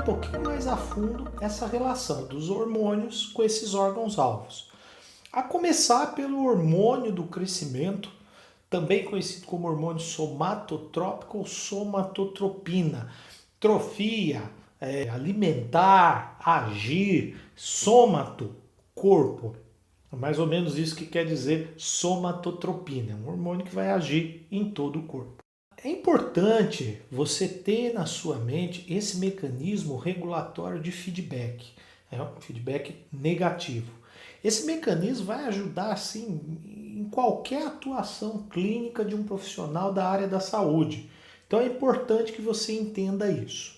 um pouquinho mais a fundo essa relação dos hormônios com esses órgãos-alvos. A começar pelo hormônio do crescimento, também conhecido como hormônio somatotrópico ou somatotropina. Trofia, alimentar, agir, somato, corpo. É mais ou menos isso que quer dizer somatotropina. É um hormônio que vai agir em todo o corpo. É importante você ter na sua mente esse mecanismo regulatório de feedback. É um feedback negativo. Esse mecanismo vai ajudar, assim, em qualquer atuação clínica de um profissional da área da saúde. Então é importante que você entenda isso.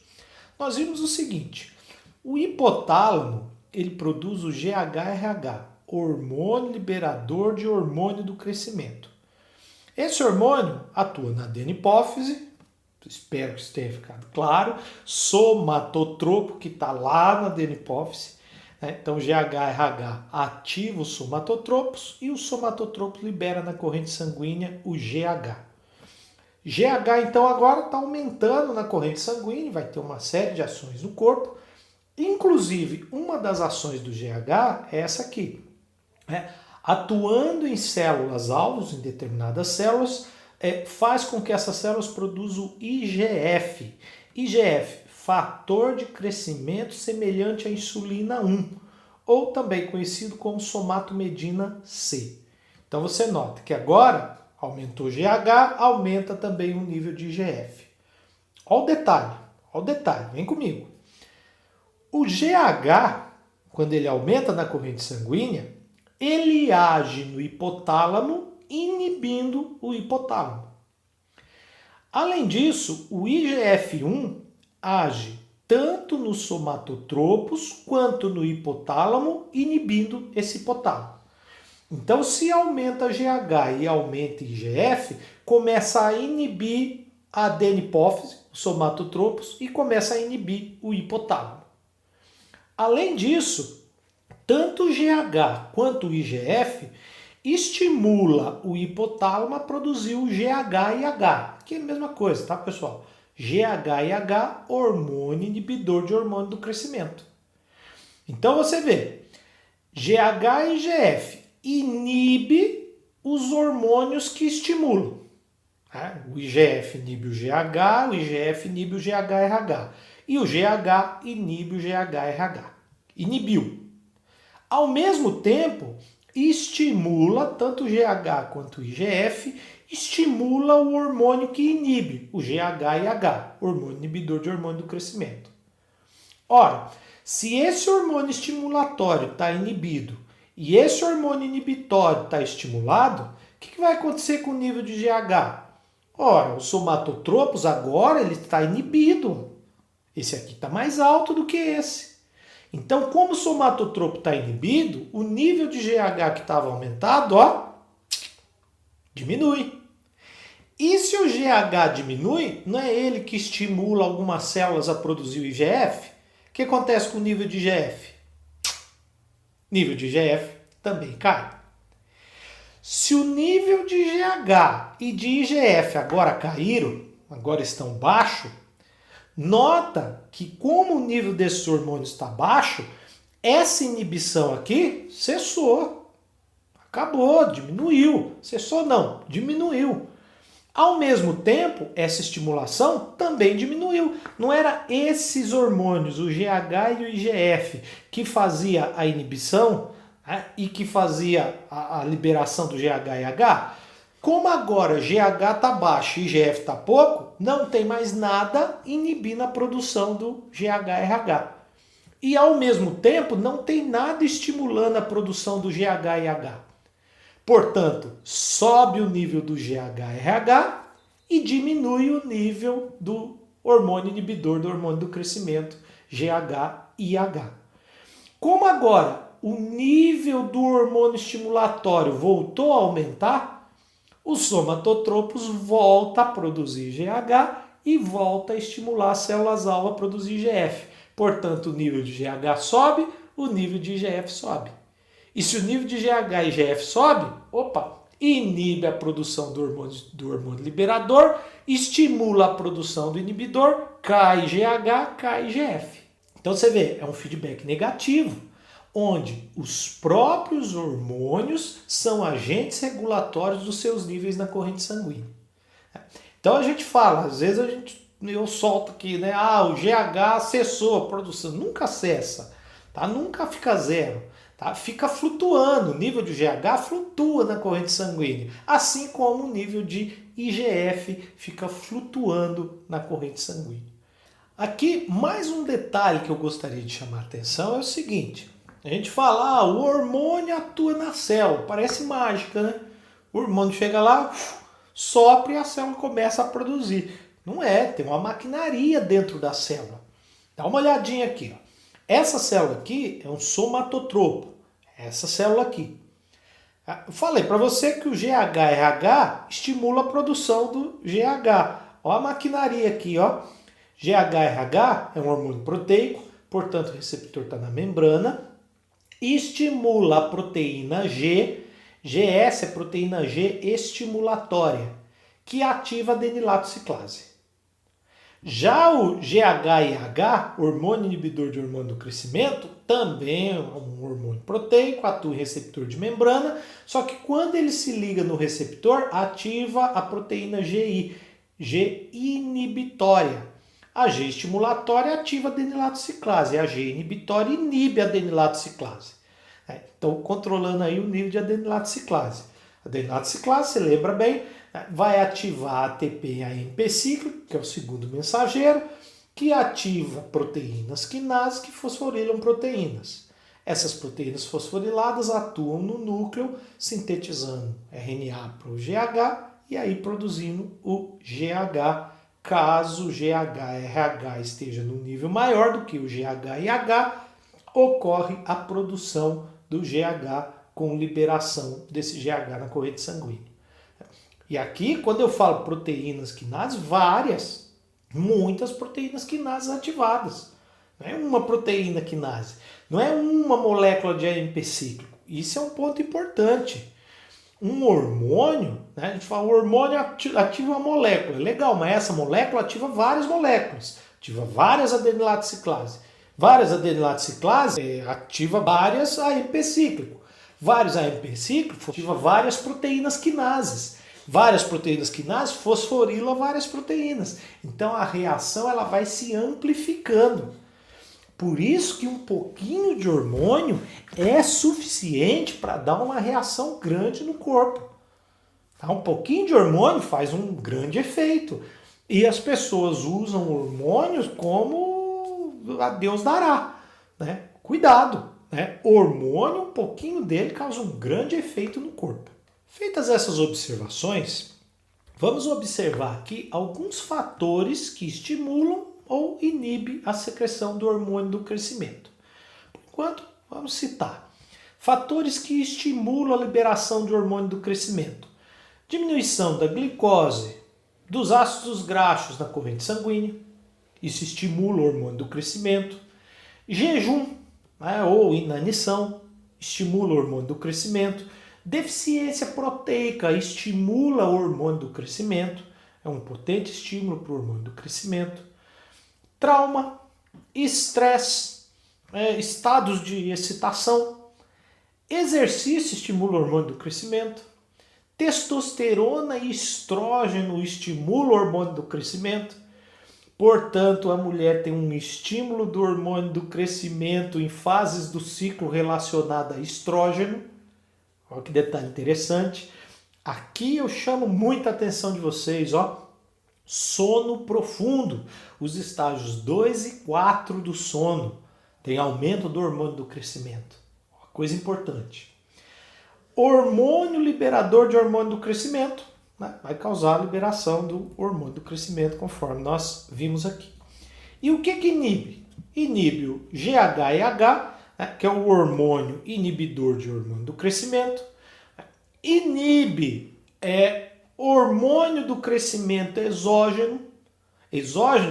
Nós vimos o seguinte, o hipotálamo, ele produz o GHRH, hormônio liberador de hormônio do crescimento. Esse hormônio atua na adenipófise, espero que isso tenha ficado claro, somatotropo, que está lá na adenipófise, né? Então GHRH ativa os somatotropos e o somatotropo libera na corrente sanguínea o GH. GH então agora está aumentando na corrente sanguínea, vai ter uma série de ações no corpo, inclusive uma das ações do GH é essa aqui, né? Atuando em células-alvos, em determinadas células, faz com que essas células produzam IGF. IGF, fator de crescimento semelhante à insulina 1, ou também conhecido como somatomedina C. Então você nota que agora aumentou o GH, aumenta também o nível de IGF. Olha o detalhe, vem comigo. O GH, quando ele aumenta na corrente sanguínea, ele age no hipotálamo, inibindo o hipotálamo. Além disso, o IGF-1 age tanto nos somatotropos quanto no hipotálamo, inibindo esse hipotálamo. Então, se aumenta GH e aumenta IGF, começa a inibir a adenipófise, os somatotropos, e começa a inibir o hipotálamo. Além disso, tanto o GH quanto o IGF estimula o hipotálamo a produzir o GH e H, que é a mesma coisa, tá, pessoal? GH e H, hormônio inibidor de hormônio do crescimento. Então você vê, GH e IGF inibe os hormônios que estimulam. Né? O IGF inibe o GH, o IGF inibe o GHRH e o GH inibe o GHRH. Inibiu. Ao mesmo tempo, estimula tanto o GH quanto o IGF, estimula o hormônio que inibe, o GH e H, hormônio inibidor de hormônio do crescimento. Ora, se esse hormônio estimulatório está inibido e esse hormônio inibitório está estimulado, o que vai acontecer com o nível de GH? Ora, os somatotropos agora ele está inibido. Esse aqui está mais alto do que esse. Então, como o somatotropo está inibido, o nível de GH que estava aumentado, diminui. E se o GH diminui, não é ele que estimula algumas células a produzir o IGF? O que acontece com o nível de IGF? Nível de IGF também cai. Se o nível de GH e de IGF agora caíram, agora estão baixos, nota que como o nível desses hormônios está baixo, essa inibição aqui cessou. Acabou, diminuiu. Cessou não, diminuiu. Ao mesmo tempo, essa estimulação também diminuiu. Não era esses hormônios, o GH e o IGF, que fazia a inibição, né, e que fazia a liberação do GH e H? Como agora GH está baixo e IGF está pouco, não tem mais nada inibindo a produção do GHRH. E ao mesmo tempo não tem nada estimulando a produção do GH e H. Portanto, sobe o nível do GHRH e diminui o nível do hormônio inibidor do hormônio do crescimento, GH e H. Como agora o nível do hormônio estimulatório voltou a aumentar, os somatotropos volta a produzir GH e volta a estimular as células-alvo a produzir IGF. Portanto, o nível de GH sobe, o nível de IGF sobe. E se o nível de GH e IGF sobe, inibe a produção do hormônio liberador, estimula a produção do inibidor, cai GH, cai IGF. Então você vê, é um feedback negativo, onde os próprios hormônios são agentes regulatórios dos seus níveis na corrente sanguínea. Então a gente fala, às vezes eu solto aqui, né? O GH cessou a produção. Nunca cessa, tá? Nunca fica zero, tá? Fica flutuando. O nível de GH flutua na corrente sanguínea, assim como o nível de IGF fica flutuando na corrente sanguínea. Aqui, mais um detalhe que eu gostaria de chamar a atenção é o seguinte. A gente fala, o hormônio atua na célula. Parece mágica, né? O hormônio chega lá, sopra e a célula começa a produzir. Não é, tem uma maquinaria dentro da célula. Dá uma olhadinha aqui. Ó. Essa célula aqui é um somatotropo. Essa célula aqui. Eu falei para você que o GHRH estimula a produção do GH. Olha a maquinaria aqui, ó. GHRH é um hormônio proteico, portanto o receptor está na membrana, estimula a proteína G, GS é proteína G estimulatória, que ativa a adenilato ciclase. Já o GHIH, hormônio inibidor de hormônio do crescimento, também é um hormônio proteico, atua em receptor de membrana, só que quando ele se liga no receptor, ativa a proteína GI, G inibitória. A G estimulatória ativa a adenilato ciclase, a G inibitória inibe a adenilato ciclase. Então, controlando aí o nível de adenilato ciclase. Adenilato ciclase, você lembra bem, vai ativar ATP e AMP cíclico, que é o segundo mensageiro, que ativa proteínas quinases que fosforilam proteínas. Essas proteínas fosforiladas atuam no núcleo, sintetizando RNA para o GH e aí produzindo o GH, caso o GHRH esteja no nível maior do que o GHIH, ocorre a produção do GH com liberação desse GH na corrente sanguínea. E aqui, quando eu falo proteínas quinases, muitas proteínas quinases ativadas. Não é uma proteína quinase, não é uma molécula de AMP cíclico. Isso é um ponto importante. Um hormônio, né, a gente fala, o hormônio ativa uma molécula, legal, mas essa molécula ativa várias moléculas, ativa várias adenilato ciclase. Várias adenilato ciclase ativa várias AMP cíclico. Vários AMP cíclico ativa várias proteínas quinases. Várias proteínas quinases fosforilam várias proteínas. Então a reação ela vai se amplificando. Por isso que um pouquinho de hormônio é suficiente para dar uma reação grande no corpo. Um pouquinho de hormônio faz um grande efeito. E as pessoas usam hormônios como a Deus dará. Né? Cuidado! Né? Hormônio, um pouquinho dele causa um grande efeito no corpo. Feitas essas observações, vamos observar aqui alguns fatores que estimulam ou inibem a secreção do hormônio do crescimento. Por enquanto, vamos citar fatores que estimulam a liberação de hormônio do crescimento. Diminuição da glicose, dos ácidos graxos na corrente sanguínea, isso estimula o hormônio do crescimento. Jejum, né, ou inanição, estimula o hormônio do crescimento. Deficiência proteica estimula o hormônio do crescimento, é um potente estímulo para o hormônio do crescimento. Trauma, estresse, estados de excitação, exercício estimula o hormônio do crescimento, testosterona e estrógeno estimulam o hormônio do crescimento, portanto a mulher tem um estímulo do hormônio do crescimento em fases do ciclo relacionada a estrógeno. Olha que detalhe interessante. Aqui eu chamo muita atenção de vocês, ó. Sono profundo. Os estágios 2 e 4 do sono. Tem aumento do hormônio do crescimento. Uma coisa importante. Hormônio liberador de hormônio do crescimento, né? Vai causar a liberação do hormônio do crescimento, conforme nós vimos aqui. E o que inibe? Inibe o GHEH, que é o hormônio inibidor de hormônio do crescimento, inibe hormônio do crescimento exógeno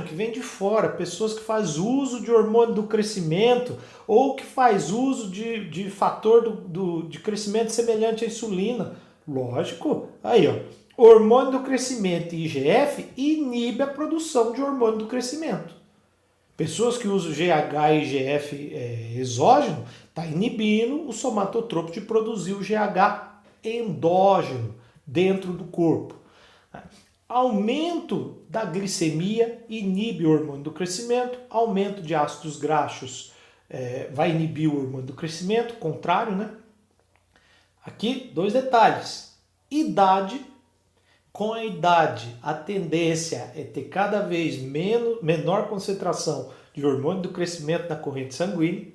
que vem de fora, pessoas que fazem uso de hormônio do crescimento ou que faz uso de fator de crescimento semelhante à insulina. Lógico, aí ó, hormônio do crescimento e IGF inibe a produção de hormônio do crescimento. Pessoas que usam GH e IGF exógeno, está inibindo o somatotropo de produzir o GH endógeno dentro do corpo. Aumento da glicemia inibe o hormônio do crescimento, aumento de ácidos graxos vai inibir o hormônio do crescimento, contrário, né? Aqui, 2 detalhes. Idade. Com a idade, a tendência é ter cada vez menor concentração de hormônio do crescimento na corrente sanguínea.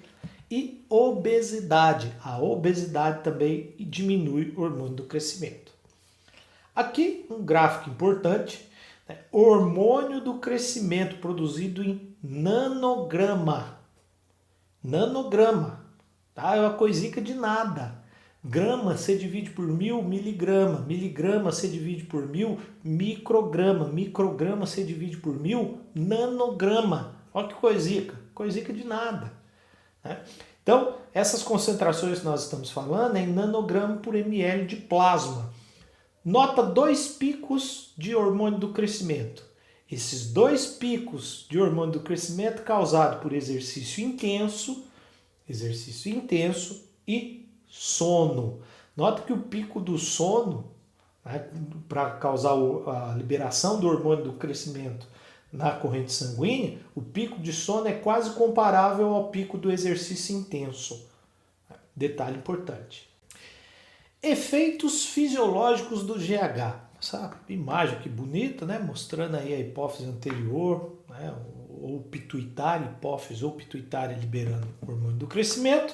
E obesidade. A obesidade também diminui o hormônio do crescimento. Aqui um gráfico importante. Né? Hormônio do crescimento produzido em nanograma. Nanograma. Tá? É uma coisica de nada. Grama se divide por 1000, miligrama. Miligrama se divide por 1000, micrograma. Micrograma se divide por 1000, nanograma. Olha que coisica. Coisica de nada. Né? Então, essas concentrações que nós estamos falando é em nanograma por ml de plasma. Nota 2 picos de hormônio do crescimento. Esses 2 picos de hormônio do crescimento causados por exercício intenso e sono. Nota que o pico do sono, né, para causar a liberação do hormônio do crescimento na corrente sanguínea, o pico de sono é quase comparável ao pico do exercício intenso. Detalhe importante. Efeitos fisiológicos do GH. Essa imagem aqui bonita, né, mostrando aí a hipófise anterior, né, ou pituitária, hipófise ou pituitária liberando o hormônio do crescimento.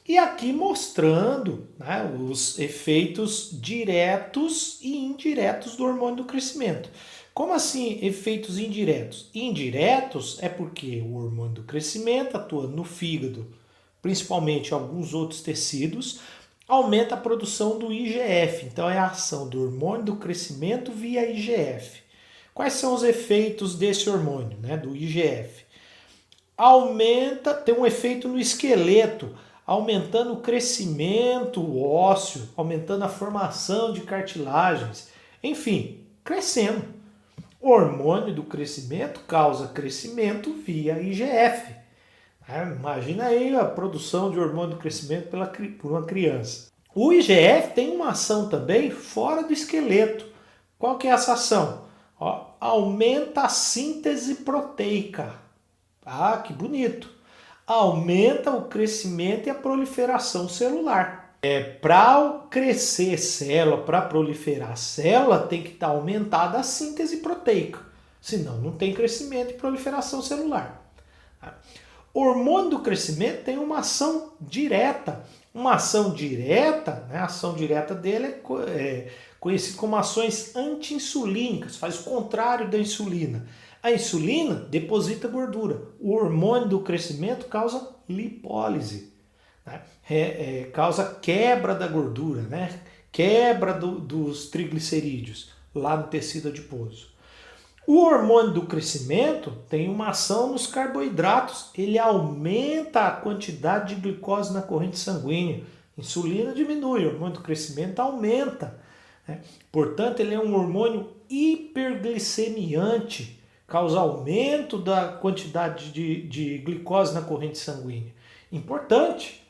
E aqui mostrando, né, os efeitos diretos e indiretos do hormônio do crescimento. Como assim efeitos indiretos? Indiretos é porque o hormônio do crescimento atua no fígado, principalmente em alguns outros tecidos, aumenta a produção do IGF. Então é a ação do hormônio do crescimento via IGF. Quais são os efeitos desse hormônio, né, do IGF? Tem um efeito no esqueleto, aumentando o crescimento ósseo, aumentando a formação de cartilagens, enfim, crescendo. O hormônio do crescimento causa crescimento via IGF. Imagina aí a produção de hormônio do crescimento por uma criança. O IGF tem uma ação também fora do esqueleto. Qual que é essa ação? Aumenta a síntese proteica. Ah, que bonito! Aumenta o crescimento e a proliferação celular. Para crescer célula, para proliferar a célula, tem que estar aumentada a síntese proteica. Senão não tem crescimento e proliferação celular. O hormônio do crescimento tem uma ação direta. Uma ação direta, né, a ação direta dele é conhecida como ações anti-insulínicas, faz o contrário da insulina. A insulina deposita gordura. O hormônio do crescimento causa lipólise, né? Causa quebra da gordura, né? Quebra dos triglicerídeos lá no tecido adiposo. O hormônio do crescimento tem uma ação nos carboidratos. Ele aumenta a quantidade de glicose na corrente sanguínea. Insulina diminui, o hormônio do crescimento aumenta, né? Portanto, ele é um hormônio hiperglicemiante, causa aumento da quantidade de glicose na corrente sanguínea. Importante,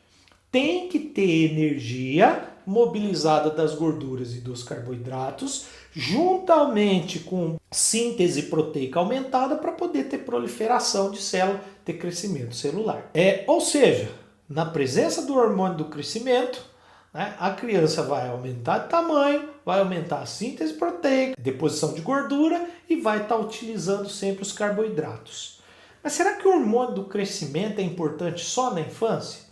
tem que ter energia mobilizada das gorduras e dos carboidratos, juntamente com síntese proteica aumentada para poder ter proliferação de célula, ter crescimento celular. Ou seja, na presença do hormônio do crescimento, né, a criança vai aumentar de tamanho, vai aumentar a síntese proteica, deposição de gordura e vai estar utilizando sempre os carboidratos. Mas será que o hormônio do crescimento é importante só na infância?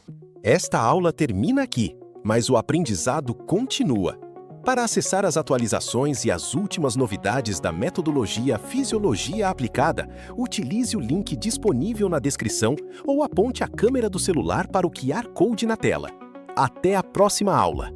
Esta aula termina aqui, mas o aprendizado continua. Para acessar as atualizações e as últimas novidades da metodologia Fisiologia Aplicada, utilize o link disponível na descrição ou aponte a câmera do celular para o QR Code na tela. Até a próxima aula!